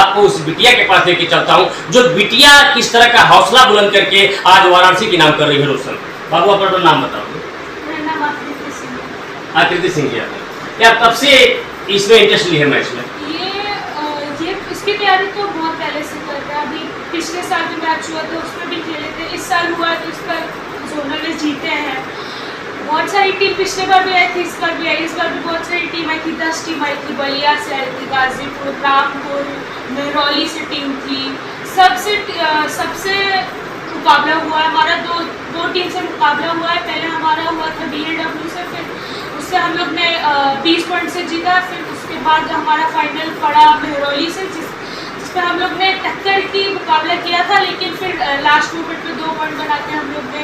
आपको उस बिटिया के पास लेके चलता हूँ, जो बिटिया किस तरह का हौसला बुलंद करके आज वाराणसी की नाम कर रही है रोशन। बाबू अपना नाम बताओगे? मेरा नाम आकृति सिंह है। आकृति सिंह जी, क्या कब से इसमें इंटरेस्ट ली है मैच में? ये इसकी तैयारी तो बहुत पहले से कर रहे हैं। अभी पिछले साल जो मैच हुआ था उसमें भी खेले थे, इस साल हुआ तो इसका जोनल में जीते हैं। बहुत सारी टीम पिछले बार भी आई थी, इस बार भी आई। इस बार भी बहुत सारी टीम आई थी, 10 टीम आई थी। बलिया से आई थी, गाजीपुर, रामपुर, मेहरौली से टीम थी। सबसे मुकाबला हुआ है हमारा। दो टीम से मुकाबला हुआ है। पहले हमारा हुआ था BLW से, फिर उससे हम लोग ने 20 पॉइंट से जीता। फिर उसके बाद हमारा फाइनल पड़ा मेहरौली से, जिसमें हम लोग ने टक्कर की मुकाबला किया था, लेकिन फिर लास्ट मोमेंट पे 2 पॉइंट बना के हम लोग ने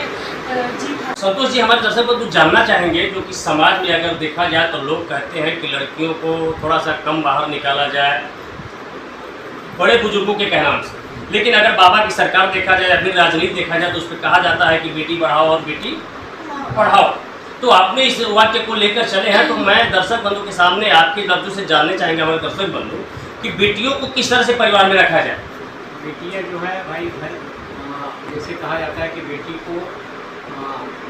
जीता। संतोष जी, हमारे दर्शक बंधु जानना चाहेंगे, जो कि समाज में अगर देखा जाए तो लोग कहते हैं कि लड़कियों को थोड़ा सा कम बाहर निकाला जाए, बड़े बुजुर्गों के कहना से। लेकिन अगर बाबा की सरकार देखा जाए या फिर राजनीति देखा जाए तो उस पर कहा जाता है कि बेटी बढ़ाओ और बेटी पढ़ाओ। तो आपने इस वाक्य को लेकर चले हैं, तो मैं दर्शक बंधु के सामने आपके लफ्जों से जानने चाहेंगे हमारे दर्शक बंधु कि बेटियों को किस तरह से परिवार में रखा जाए। बेटियां जो है भाई घर, जैसे कहा जाता है कि बेटी को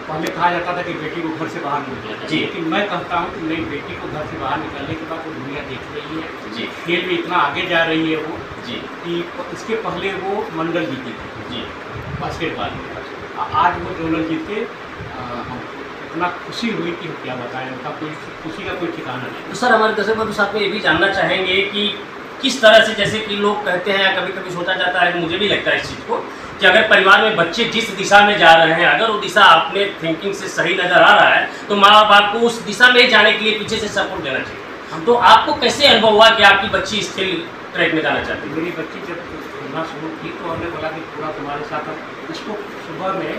पहले कहा जाता था कि बेटी को घर से बाहर नहीं निकलना चाहिए, लेकिन मैं कहता हूँ कि नहीं, बेटी को घर से बाहर निकलने के बाद वो दुनिया देख रही है जी। खेल में इतना आगे जा रही है वो जी कि इसके पहले वो मंडल जीती थी जी बास्केटबॉल में। आज वो जोनल जीत के इतना खुशी हुई कि हम क्या बताएं, उनका कोई खुशी का कोई ठिकाना नहीं। तो सर, हमारे दर्शक बंधु साथ में ये भी जानना चाहेंगे कि किस तरह से, जैसे कि लोग कहते हैं, कभी कभी सोचा जाता है, मुझे भी लगता है इस चीज़ को, कि अगर परिवार में बच्चे जिस दिशा में जा रहे हैं, अगर वो दिशा अपने थिंकिंग से सही नज़र आ रहा है तो माँ बाप को उस दिशा में ही जाने के लिए पीछे से सपोर्ट देना चाहिए। तो आपको कैसे अनुभव हुआ कि आपकी बच्ची इस खेल ट्रैक में जाना चाहती है? मेरी बच्ची जब खेलना शुरू की तो हमने बोला कि पूरा तुम्हारे साथ हम उसको सुबह में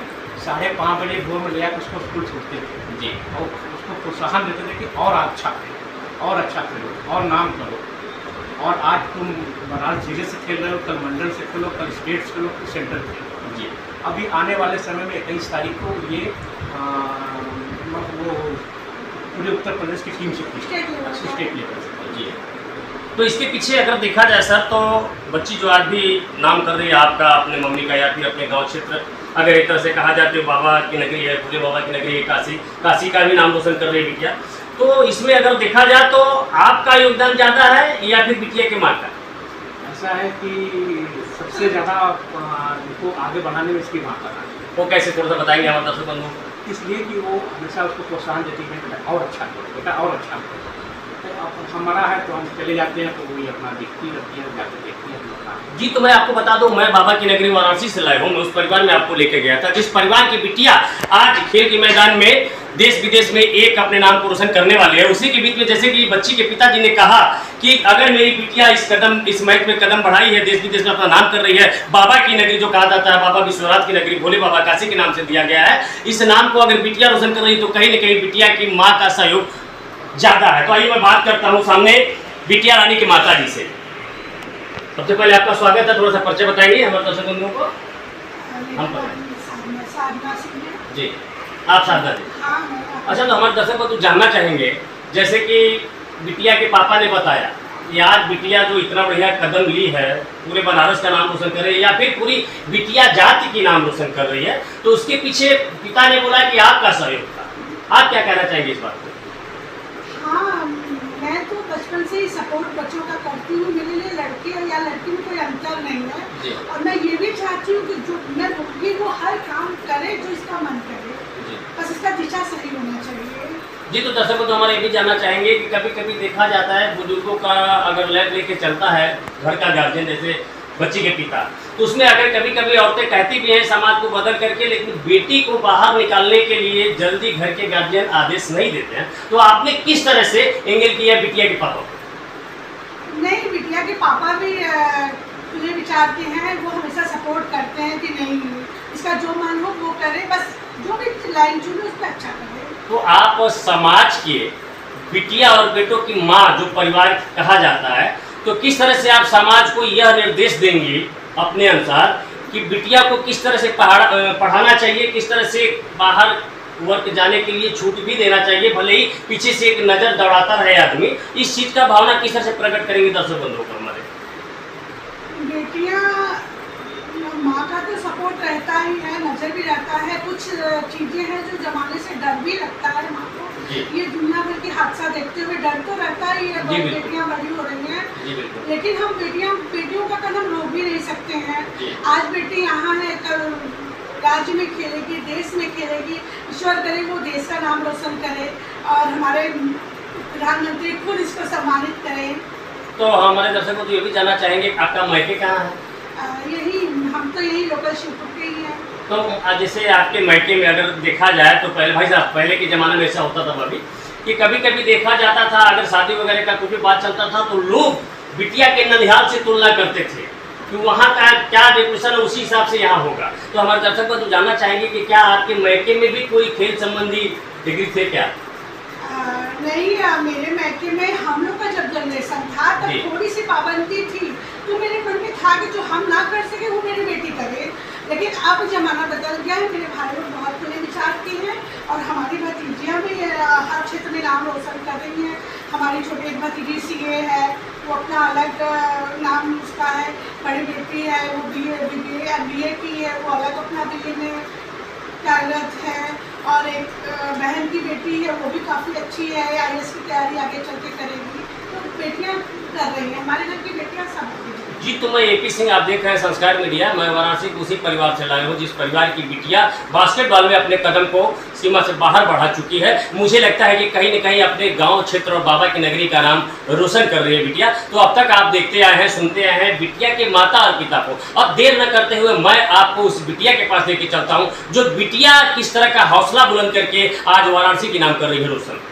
5:30 बजे भोर में ले आकर उसको स्कूल छोड़ते थे जी। और उसको प्रोत्साहन देते थे कि और अच्छा करो, और अच्छा करो, और नाम करो। और आज तुम बनारस जिले से खेल रहे हो, कल मंडल से खेलो, कल स्टेट से खेलो, कल सेंट्रल खेलो। जी। अभी आने वाले समय में 21 तारीख को ये वो पूरे उत्तर प्रदेश की टीम से स्टेट लेवल से। जी। तो इसके पीछे अगर देखा जाए सर, तो बच्ची जो आज भी नाम कर रही है आपका, अपने मम्मी का या फिर अपने गांव क्षेत्र, अगर एक तरह से कहा जाए तो बाबा की नगरी है, भोले बाबा की नगरी है, काशी का भी नाम रोशन कर रही है बिटिया। तो इसमें अगर देखा जाए तो आपका योगदान ज़्यादा है या फिर बिटिया के माँ का? ऐसा है कि सबसे ज़्यादा उनको आगे बढ़ाने में इसकी माँ का है। वो कैसे, थोड़ा सा बताएंगे हमारे दर्शक बंधु? इसलिए कि वो हमेशा उसको प्रोत्साहन देती है, बेटा और अच्छा करो, बेटा और अच्छा करो। तो अब हमारा है तो हम चले जाते हैं, तो वही अपना देखती रहती है, जाकर देखती है अपना। जी, तो मैं आपको बता दूं, मैं बाबा की नगरी वाराणसी से लाया हूँ। मैं उस परिवार में आपको लेकर गया था, जिस परिवार की बिटिया आज खेल के मैदान में देश विदेश में एक अपने नाम को रोशन करने वाले हैं। उसी के बीच में जैसे कि बच्ची के पिताजी ने कहा कि अगर मेरी बिटिया इस मैच में कदम बढ़ाई है, देश विदेश में अपना नाम कर रही है, बाबा की नगरी जो कहा जाता है, बाबा विश्वनाथ की नगरी, भोले बाबा काशी के नाम से दिया गया है, इस नाम को अगर बिटिया रोशन कर रही है तो कहीं न कहीं बिटिया की माँ का सहयोग ज़्यादा है। तो आइए मैं बात करता हूँ सामने बिटिया रानी की माता जी से। सबसे पहले आपका स्वागत है, थोड़ा सा परिचय बताएंगे हमारे दर्शक बंधुओं को? जी, आप साधना जी। अच्छा, तो हमारे दर्शक बंधु जानना चाहेंगे, जैसे कि बिटिया के पापा ने बताया कि आज बिटिया जो इतना बढ़िया कदम ली है, पूरे बनारस का नाम रोशन कर रही है या फिर पूरी बिटिया जाति की नाम रोशन कर रही है, तो उसके पीछे पिता ने बोला कि आपका सहयोग था। आप क्या कहना चाहेंगे इस बात को? हाँ, मैं तो बचपन से ही सपोर्ट बच्चों का करती हूँ। मेरे लिए लड़के या लड़की में कोई अंतर नहीं है। और मैं ये भी चाहती हूँ कि जो मैं रुकी वो हर काम करे जो इसका मन करे, बस इसका दिशा सही होना चाहिए। जी, तो दर्शकों तो हमारे ये भी जानना चाहेंगे कि कभी कभी देखा जाता है बुजुर्गों का अगर लैब लेके चलता है घर का गार्जियन, जैसे बच्ची के पिता, तो उसमें अगर कभी कभी औरतें कहती भी हैं समाज को बदल करके, लेकिन बेटी को बाहर निकालने के लिए जल्दी घर के गार्जियन आदेश नहीं देते हैं। तो आपने किस तरह से एंगेज किया बिटिया के पापा को? नहीं, बिटिया के पापा भी तुझे विचारते हैं, वो हमेशा सपोर्ट करते हैं कि नहीं, इसका जो मन हो वो करे, बस जो भी लाइन चुने उस पर अच्छा करे। तो आप समाज के बिटिया और बेटों की माँ जो परिवार कहा जाता है, तो किस तरह से आप समाज को यह निर्देश देंगे अपने अनुसार कि बिटिया को किस तरह से पढ़ाना चाहिए, किस तरह से बाहर वर्क जाने के लिए छूट भी देना चाहिए, भले ही पीछे से एक नज़र दौड़ाता रहे आदमी, इस चीज़ का भावना किस तरह से प्रकट करेंगे दर्शक बंधुओं को हमारे? नजर भी रहता है, कुछ चीजें हैं जो जमाने से डर भी लगता है माँ को। ये दुनिया भर के हादसा देखते हुए डर तो रहता ही है, बेटियां बड़ी हो रही हैं, लेकिन हम बेटियों का कदम रोक भी नहीं सकते हैं। आज बेटी यहाँ है, कल राज्य में खेलेगी, देश में खेलेगी। ईश्वर करे वो देश का नाम रोशन करे और हमारे प्रधानमंत्री खुद इसको सम्मानित करें। तो हमारे दर्शकों को ये भी जानना चाहेंगे कि आपका मायके कहाँ है? यही हम तो यही लोकल शिवपुर के ही हैं। तो जैसे आपके मायके में अगर देखा जाए तो पहले भाई साहब, पहले के ज़माने में ऐसा होता था भाभी कि कभी कभी देखा जाता था, अगर शादी वगैरह का कुछ भी बात चलता था तो लोग बिटिया के ननिहाल से तुलना करते थे कि वहाँ का क्या डेकोरेशन उसी हिसाब से यहाँ होगा। तो हमारे दर्शक को तो जानना चाहेंगे कि क्या आपके मायके में भी कोई खेल संबंधी डिग्री थे क्या? नहीं, मेरे मायके में हम लोग का जब जनरेशन था तब थोड़ी सी पाबंदी थी, तो मेरे मन में था कि जो हम ना कर सके वो मेरी बेटी करे। लेकिन अब जमाना बदल गया है, मेरे भाई लोग बहुत खुले विचार के हैं और हमारी भतीजियाँ भी हर क्षेत्र में नाम रोशन कर रही हैं। हमारी छोटी एक भतीजी CA है, वो अपना अलग नाम उसका है। बड़ी बेटी है वो BA की है, वो अलग अपना BA में कार्यरत है। और एक बहन की बेटी है, वो भी काफ़ी अच्छी है, IAS की तैयारी आगे चल के करेगी। तो बेटियाँ कर रही हैं, हमारे घर की बेटियाँ सब। जी, तो मैं AP सिंह, आप देख रहे हैं संस्कार मीडिया। मैं वाराणसी के उसी परिवार से लाया हूँ जिस परिवार की बिटिया बास्केटबॉल में अपने कदम को सीमा से बाहर बढ़ा चुकी है। मुझे लगता है कि कहीं न कहीं अपने गांव क्षेत्र और बाबा की नगरी का नाम रोशन कर रही है बिटिया। तो अब तक आप देखते आए हैं, सुनते आए हैं बिटिया के माता और पिता को। अब देर न करते हुए मैं आपको उस बिटिया के पास लेके चलता हूँ जो बिटिया किस तरह का हौसला बुलंद करके आज वाराणसी की नाम कर रही है रोशन।